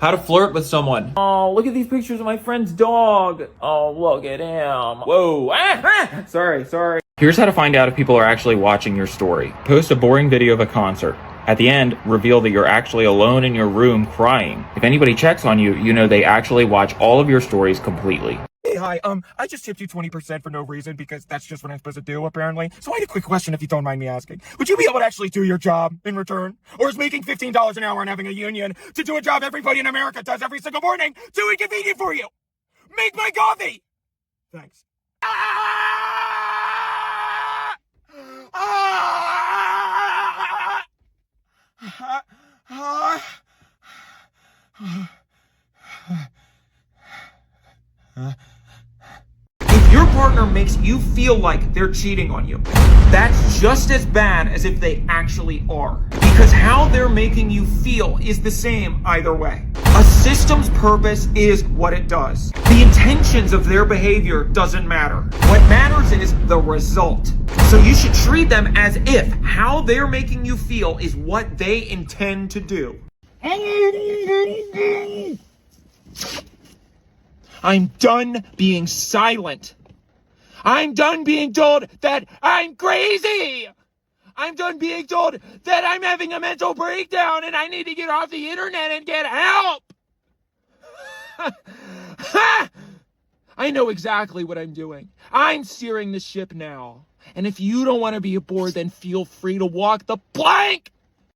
How to flirt with someone. Oh, look at these pictures of my friend's dog. Oh, look at him. Whoa. Sorry. Here's how to find out if people are actually watching your story. Post a boring video of a concert. At the end, reveal that you're actually alone in your room crying. If anybody checks on you, you know they actually watch all of your stories completely. Hey, hi, I just tipped you 20% for no reason because that's just what I'm supposed to do, apparently. So I had a quick question if you don't mind me asking. Would you be able to actually do your job in return? Or is making $15 an hour and having a union to do a job everybody in America does every single morning too inconvenient for you? Make my coffee! Thanks. If your partner makes you feel like they're cheating on you, that's just as bad as if they actually are. Because how they're making you feel is the same either way. A system's purpose is what it does. The intentions of their behavior doesn't matter. What matters is the result. So you should treat them as if how they're making you feel is what they intend to do. I'm done being silent. I'm done being told that I'm crazy. I'm done being told that I'm having a mental breakdown and I need to get off the internet and get help. I know exactly what I'm doing. I'm steering the ship now. And if you don't want to be aboard, then feel free to walk the plank.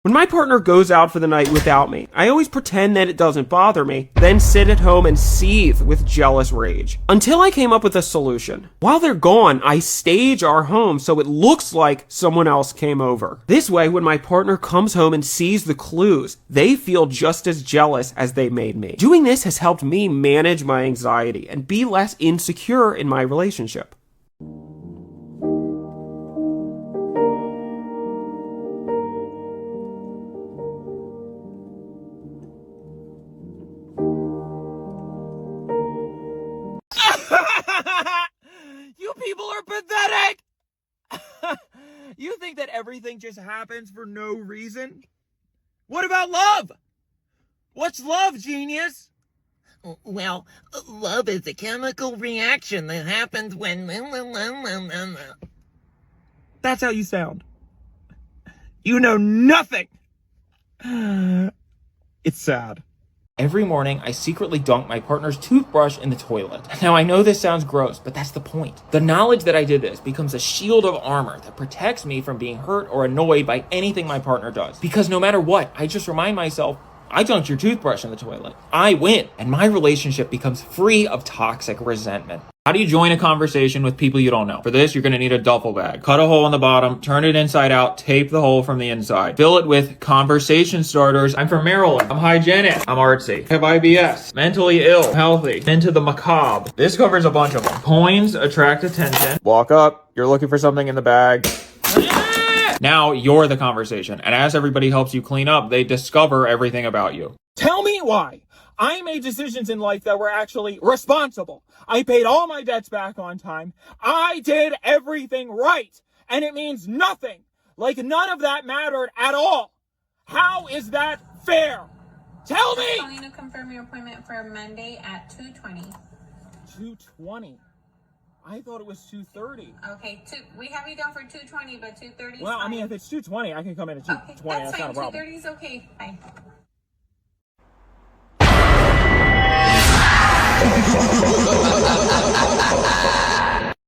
When my partner goes out for the night without me, I always pretend that it doesn't bother me, then sit at home and seethe with jealous rage. Until I came up with a solution. While they're gone, I stage our home so it looks like someone else came over. This way, when my partner comes home and sees the clues, they feel just as jealous as they made me. Doing this has helped me manage my anxiety and be less insecure in my relationship. You people are pathetic! You think that everything just happens for no reason? What about love? What's love, genius? Well, love is a chemical reaction that happens when... That's how you sound. You know nothing! It's sad. Every morning, I secretly dunk my partner's toothbrush in the toilet. Now, I know this sounds gross, but that's the point. The knowledge that I did this becomes a shield of armor that protects me from being hurt or annoyed by anything my partner does. Because no matter what, I just remind myself, I dunked your toothbrush in the toilet. I win, and my relationship becomes free of toxic resentment. How do you join a conversation with people you don't know? For this, you're going to need a duffel bag. Cut a hole in the bottom, turn it inside out, tape the hole from the inside. Fill it with conversation starters. I'm from Maryland. I'm hygienic. I'm artsy. I have IBS. Mentally ill. Healthy. Into the macabre. This covers a bunch of them. Coins attract attention. Walk up. You're looking for something in the bag. Now you're the conversation. And as everybody helps you clean up, they discover everything about you. Tell me why. I made decisions in life that were actually responsible. I paid all my debts back on time. I did everything right. And it means nothing. Like none of that mattered at all. How is that fair? Tell me! I'm calling to confirm your appointment for Monday at 2:20. 2:20? I thought it was 2:30. Okay, we have you down for 2:20, but 2:30 is Well, fine. I mean, if it's 2:20, I can come in at 2:20. Okay, That's that's not a fine. problem. 2:30 is okay. Bye.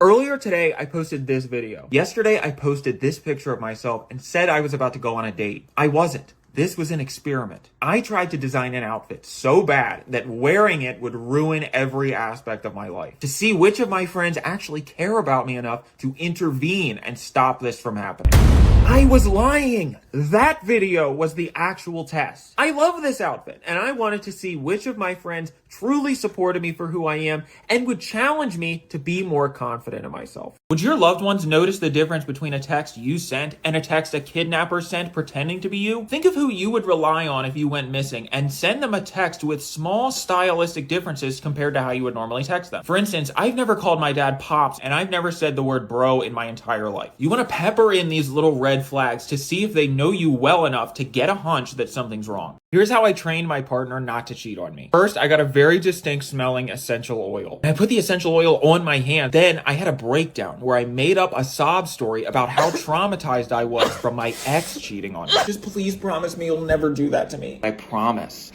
Earlier today, I posted this video. Yesterday, I posted this picture of myself and said I was about to go on a date. I wasn't. This was an experiment. I tried to design an outfit so bad that wearing it would ruin every aspect of my life. To see which of my friends actually care about me enough to intervene and stop this from happening. I was lying. That video was the actual test. I love this outfit, and I wanted to see which of my friends truly supported me for who I am and would challenge me to be more confident in myself. Would your loved ones notice the difference between a text you sent and a text a kidnapper sent pretending to be you? Think of who who you would rely on if you went missing and send them a text with small stylistic differences compared to how you would normally text them. For instance, I've never called my dad Pops, and I've never said the word bro in my entire life. You want to pepper in these little red flags to see if they know you well enough to get a hunch that something's wrong. Here's how I trained my partner not to cheat on me. First, I got a very distinct smelling essential oil. And I put the essential oil on my hand. Then I had a breakdown where I made up a sob story about how traumatized I was from my ex cheating on me. Just please promise me you'll never do that to me. I promise.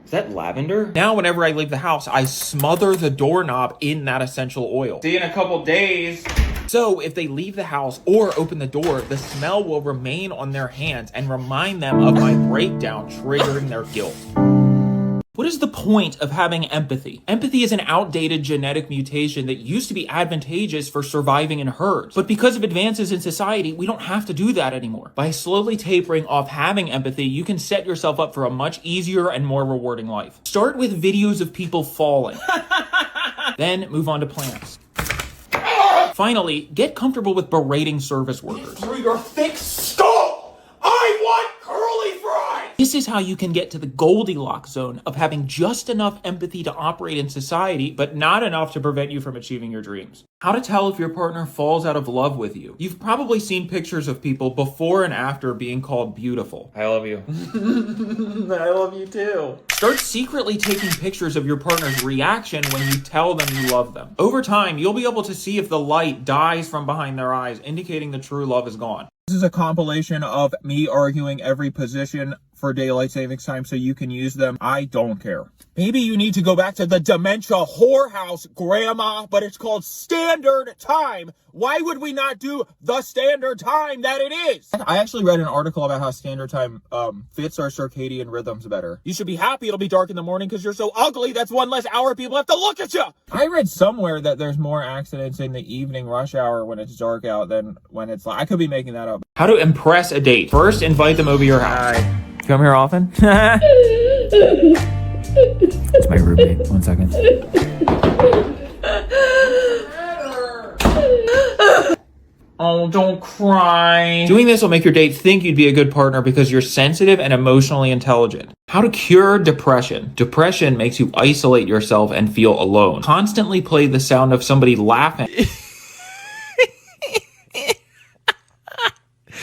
Is that lavender? Now, whenever I leave the house, I smother the doorknob in that essential oil. See you in a couple days. So if they leave the house or open the door, the smell will remain on their hands and remind them of my breakdown, triggering their guilt. What is the point of having empathy? Empathy is an outdated genetic mutation that used to be advantageous for surviving in herds. But because of advances in society, we don't have to do that anymore. By slowly tapering off having empathy, you can set yourself up for a much easier and more rewarding life. Start with videos of people falling. Then move on to plants. Finally, get comfortable with berating service workers. Through your thick skull, I want curly fries! This is how you can get to the Goldilocks zone of having just enough empathy to operate in society, but not enough to prevent you from achieving your dreams. How to tell if your partner falls out of love with you. You've probably seen pictures of people before and after being called beautiful. I love you. I love you too. Start secretly taking pictures of your partner's reaction when you tell them you love them. Over time, you'll be able to see if the light dies from behind their eyes, indicating the true love is gone. This is a compilation of me arguing every position for daylight savings time so you can use them. I don't care. Maybe you need to go back to the dementia whorehouse, Grandma, but it's called standard time. Why would we not do the standard time that it is? I actually read an article about how standard time fits our circadian rhythms better. You should be happy it'll be dark in the morning because you're so ugly. That's one less hour people have to look at you. I read somewhere that there's more accidents in the evening rush hour when it's dark out than when it's light. I could be making that up. How to impress a date. First, invite them over your house. Hi. Come here often? It's my roommate. 1 second. Oh, don't cry. Doing this will make your date think you'd be a good partner because you're sensitive and emotionally intelligent. How to cure depression. Depression makes you isolate yourself and feel alone. Constantly play the sound of somebody laughing.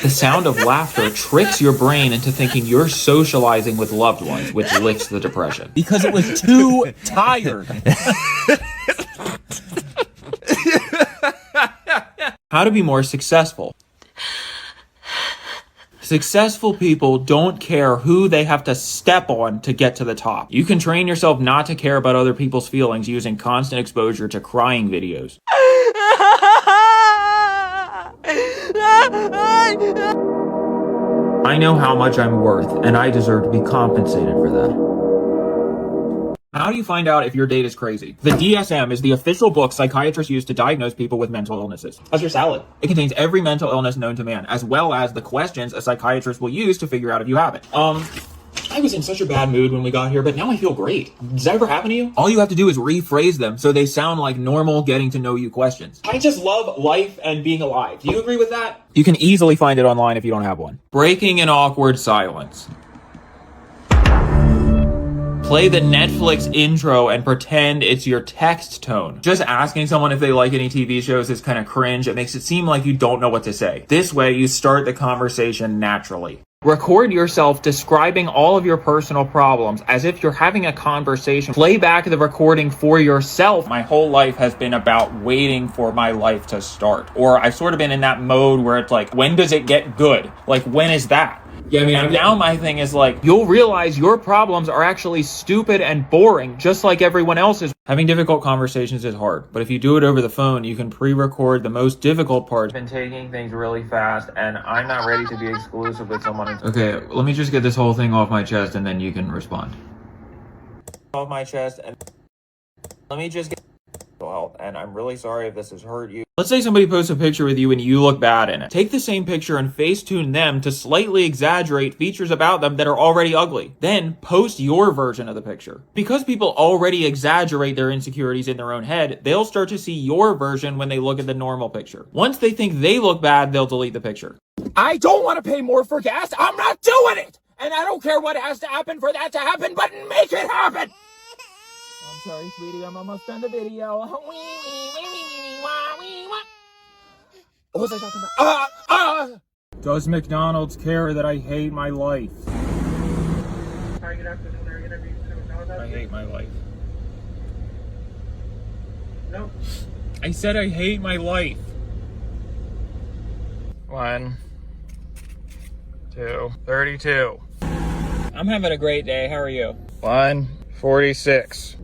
The sound of laughter tricks your brain into thinking you're socializing with loved ones, which lifts the depression. Because it was too tired. How to be more successful. Successful people don't care who they have to step on to get to the top. You can train yourself not to care about other people's feelings using constant exposure to crying videos. I know how much I'm worth, and I deserve to be compensated for that. How do you find out if your date is crazy? The DSM is the official book psychiatrists use to diagnose people with mental illnesses. How's your salad? It contains every mental illness known to man, as well as the questions a psychiatrist will use to figure out if you have it. I was in such a bad mood when we got here, but now I feel great. Does that ever happen to you? All you have to do is rephrase them so they sound like normal getting to know you questions. I just love life and being alive. Do you agree with that? You can easily find it online if you don't have one. Breaking an awkward silence. Play the Netflix intro and pretend it's your text tone. Just asking someone if they like any TV shows is kind of cringe. It makes it seem like you don't know what to say. This way, you start the conversation naturally. Record yourself describing all of your personal problems as if you're having a conversation. Play back the recording for yourself. My whole life has been about waiting for my life to start. Or I've sort of been in that mode where it's like, when does it get good? Like, when is that? Yeah, I mean, and now my thing is like, you'll realize your problems are actually stupid and boring, just like everyone else's. Having difficult conversations is hard, but if you do it over the phone, you can pre-record the most difficult parts. I've been taking things really fast, and I'm not ready to be exclusive with someone. Okay, let me just get this whole thing off my chest, and then you can respond. Off my chest, and let me just get health, and I'm really sorry if this has hurt you. Let's say somebody posts a picture with you and you look bad in it. Take the same picture and face-tune them to slightly exaggerate features about them that are already ugly. Then post your version of the picture. Because people already exaggerate their insecurities in their own head, they'll start to see your version when they look at the normal picture. Once they think they look bad, they'll delete the picture. I don't want to pay more for gas. I'm not doing it. And I don't care what has to happen for that to happen, but make it happen! I'm sorry, sweetie, I'm almost done the video. What was I talking about? Does McDonald's care that I hate my life? I hate my life. No. I said I hate my life. 1, 2, 32. I'm having a great day. How are you? 146.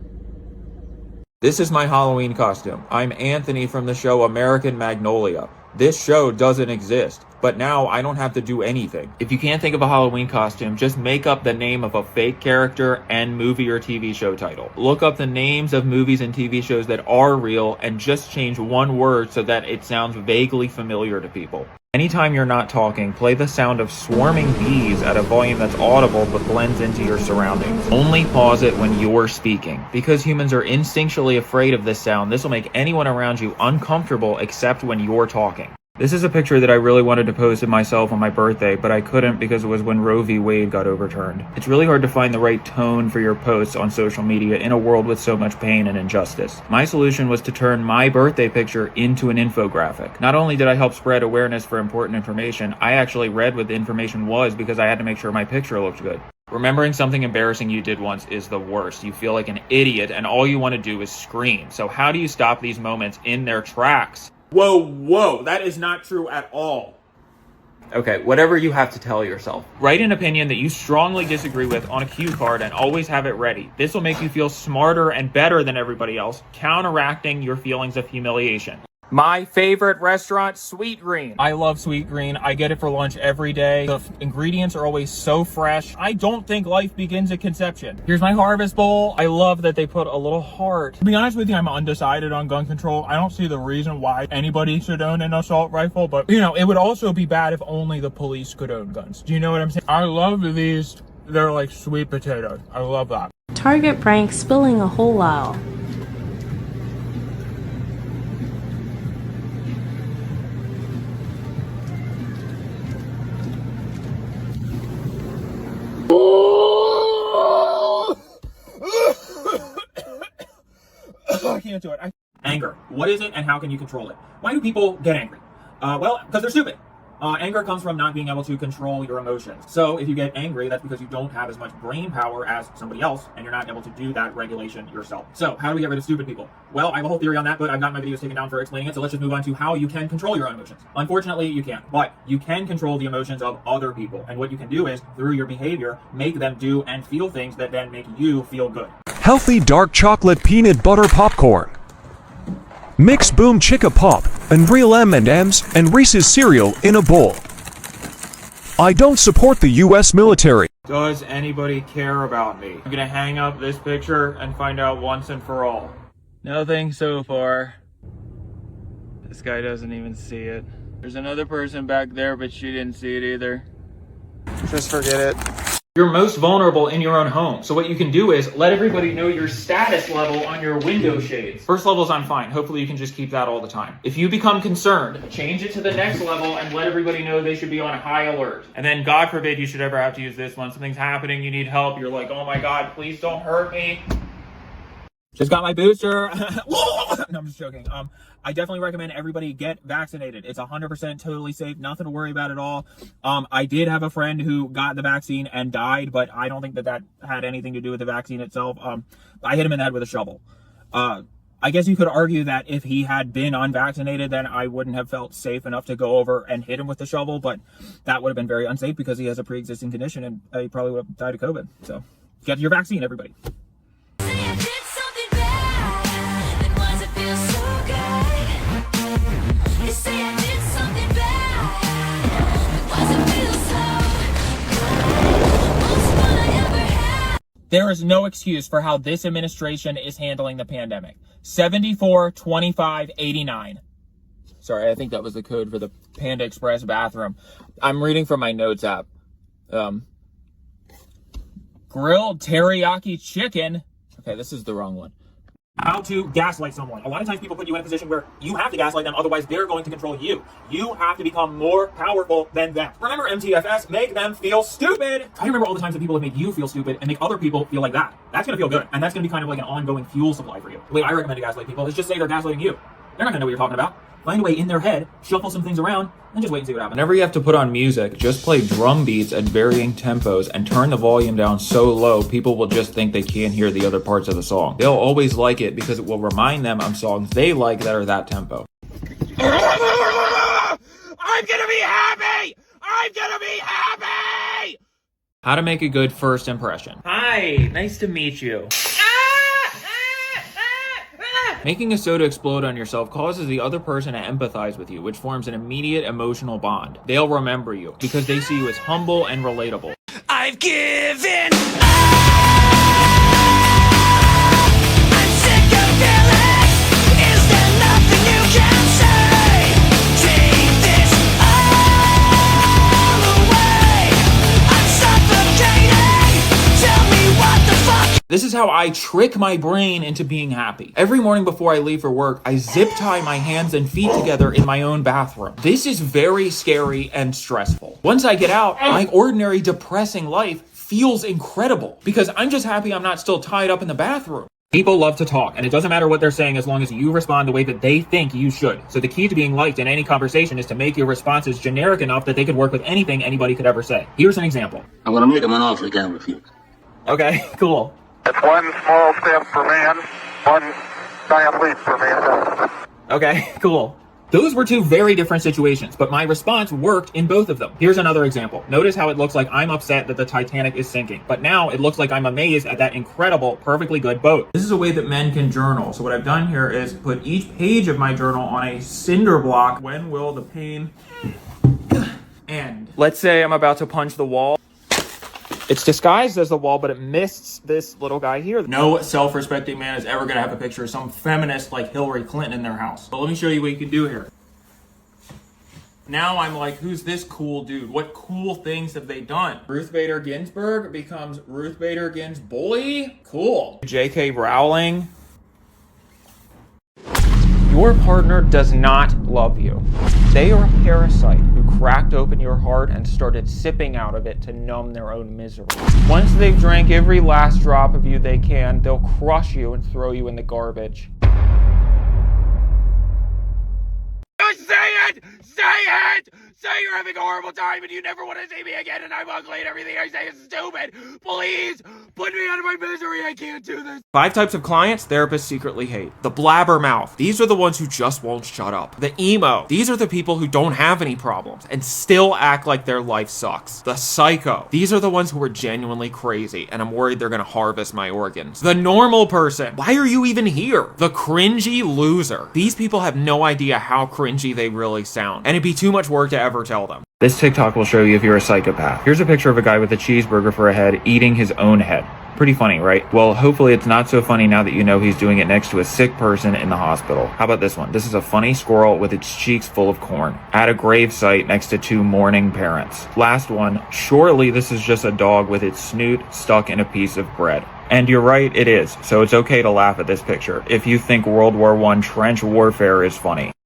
This is my Halloween costume. I'm Anthony from the show American Magnolia. This show doesn't exist, but now I don't have to do anything. If you can't think of a Halloween costume, just make up the name of a fake character and movie or TV show title. Look up the names of movies and TV shows that are real and just change one word so that it sounds vaguely familiar to people. Anytime you're not talking, play the sound of swarming bees at a volume that's audible but blends into your surroundings. Only pause it when you're speaking. Because humans are instinctually afraid of this sound, this will make anyone around you uncomfortable except when you're talking. This is a picture that I really wanted to post of myself on my birthday, but I couldn't because it was when Roe v. Wade got overturned. It's really hard to find the right tone for your posts on social media in a world with so much pain and injustice. My solution was to turn my birthday picture into an infographic. Not only did I help spread awareness for important information, I actually read what the information was because I had to make sure my picture looked good. Remembering something embarrassing you did once is the worst. You feel like an idiot and all you want to do is scream. So how do you stop these moments in their tracks? Whoa, that is not true at all. Okay, whatever you have to tell yourself. Write an opinion that you strongly disagree with on a cue card and always have it ready. This will make you feel smarter and better than everybody else, counteracting your feelings of humiliation. My favorite restaurant, Sweet Green. I love Sweet Green. I get it for lunch every day. The ingredients are always so fresh. I don't think life begins at conception. Here's my harvest bowl. I love that they put a little heart. To be honest with you, I'm undecided on gun control. I don't see the reason why anybody should own an assault rifle, but it would also be bad if only the police could own guns. Do you know what I'm saying? I love these. They're like sweet potatoes. I love that. Target prank spilling a whole aisle. I can't do it. Anger. What is it and how can you control it? Why do people get angry? Well, because they're stupid. Anger comes from not being able to control your emotions. So if you get angry, that's because you don't have as much brain power as somebody else, and you're not able to do that regulation yourself. So how do we get rid of stupid people? Well, I have a whole theory on that, but I've got my videos taken down for explaining it, so let's just move on to how you can control your own emotions. Unfortunately, you can't, but you can control the emotions of other people, and what you can do is, through your behavior, make them do and feel things that then make you feel good. Healthy dark chocolate peanut butter popcorn. Mix Boom Chicka Pop and real M&Ms and Reese's cereal in a bowl. I don't support the U.S. military. Does anybody care about me? I'm gonna hang up this picture and find out once and for all. Nothing so far. This guy doesn't even see it. There's another person back there, but she didn't see it either. Just forget it. You're most vulnerable in your own home. So what you can do is let everybody know your status level on your window shades. First level's on fine. Hopefully you can just keep that all the time. If you become concerned, change it to the next level and let everybody know they should be on high alert. And then God forbid you should ever have to use this one. Something's happening, you need help. You're like, oh my God, please don't hurt me. Just got my booster. No, I'm just joking. I definitely recommend everybody get vaccinated. It's 100% totally safe. Nothing to worry about at all. I did have a friend who got the vaccine and died, but I don't think that had anything to do with the vaccine itself. I hit him in the head with a shovel. I guess you could argue that if he had been unvaccinated, then I wouldn't have felt safe enough to go over and hit him with the shovel, but that would have been very unsafe because he has a pre-existing condition and he probably would have died of COVID. So get your vaccine, everybody. There is no excuse for how this administration is handling the pandemic. 74, 25, 89. Sorry, I think that was the code for the Panda Express bathroom. I'm reading from my notes app. Grilled teriyaki chicken. Okay, this is the wrong one. How to gaslight someone. A lot of times people put you in a position where you have to gaslight them, otherwise they're going to control you. You have to become more powerful than them. Remember MTFS, make them feel stupid. Try to remember all the times that people have made you feel stupid and make other people feel like that. That's gonna feel good. And that's gonna be kind of like an ongoing fuel supply for you. The way I recommend to gaslight people is just say they're gaslighting you. They're not gonna know what you're talking about. Find a way in their head, shuffle some things around, and just wait and see what happens. Whenever you have to put on music, just play drum beats at varying tempos and turn the volume down so low people will just think they can't hear the other parts of the song. They'll always like it because it will remind them of songs they like that are that tempo. I'm gonna be happy! I'm gonna be happy! How to make a good first impression. Hi, nice to meet you. Making a soda explode on yourself causes the other person to empathize with you, which forms an immediate emotional bond. They'll remember you because they see you as humble and relatable. I've given This is how I trick my brain into being happy. Every morning before I leave for work, I zip tie my hands and feet together in my own bathroom. This is very scary and stressful. Once I get out, my ordinary depressing life feels incredible because I'm just happy I'm not still tied up in the bathroom. People love to talk, and it doesn't matter what they're saying as long as you respond the way that they think you should. So the key to being liked in any conversation is to make your responses generic enough that they could work with anything anybody could ever say. Here's an example. I'm gonna make him an offer he can't refuse. Okay, cool. It's one small step for man, one giant leap for mankind. Okay, cool. Those were two very different situations, but my response worked in both of them. Here's another example. Notice how it looks like I'm upset that the Titanic is sinking, but now it looks like I'm amazed at that incredible, perfectly good boat. This is a way that men can journal. So what I've done here is put each page of my journal on a cinder block. When will the pain end? Let's say I'm about to punch the wall. It's disguised as the wall, but it mists this little guy here. No self-respecting man is ever gonna have a picture of some feminist like Hillary Clinton in their house. But let me show you what you can do here. Now I'm like, who's this cool dude? What cool things have they done? Ruth Bader Ginsburg becomes Ruth Bader Ginsbully. Cool. J.K. Rowling. Your partner does not love you. They are a parasite who cracked open your heart and started sipping out of it to numb their own misery. Once they've drank every last drop of you they can, they'll crush you and throw you in the garbage. Say it! Say it! Say you're having a horrible time and you never want to see me again and I'm ugly and everything I say is stupid. Please, put me out of my misery. I can't do this. 5 types of clients therapists secretly hate. The blabbermouth. These are the ones who just won't shut up. The emo. These are the people who don't have any problems and still act like their life sucks. The psycho. These are the ones who are genuinely crazy and I'm worried they're gonna harvest my organs. The normal person. Why are you even here? The cringy loser. These people have no idea how cringy they really sound, and it'd be too much work to ever tell them. This TikTok will show you if you're a psychopath. Here's a picture of a guy with a cheeseburger for a head eating his own head. Pretty funny, right? Well, hopefully it's not so funny now that you know he's doing it next to a sick person in the hospital. How about this one? This is a funny squirrel with its cheeks full of corn at a gravesite next to 2 mourning parents. Last one, surely this is just a dog with its snoot stuck in a piece of bread. And you're right, it is. So it's okay to laugh at this picture if you think World War I trench warfare is funny.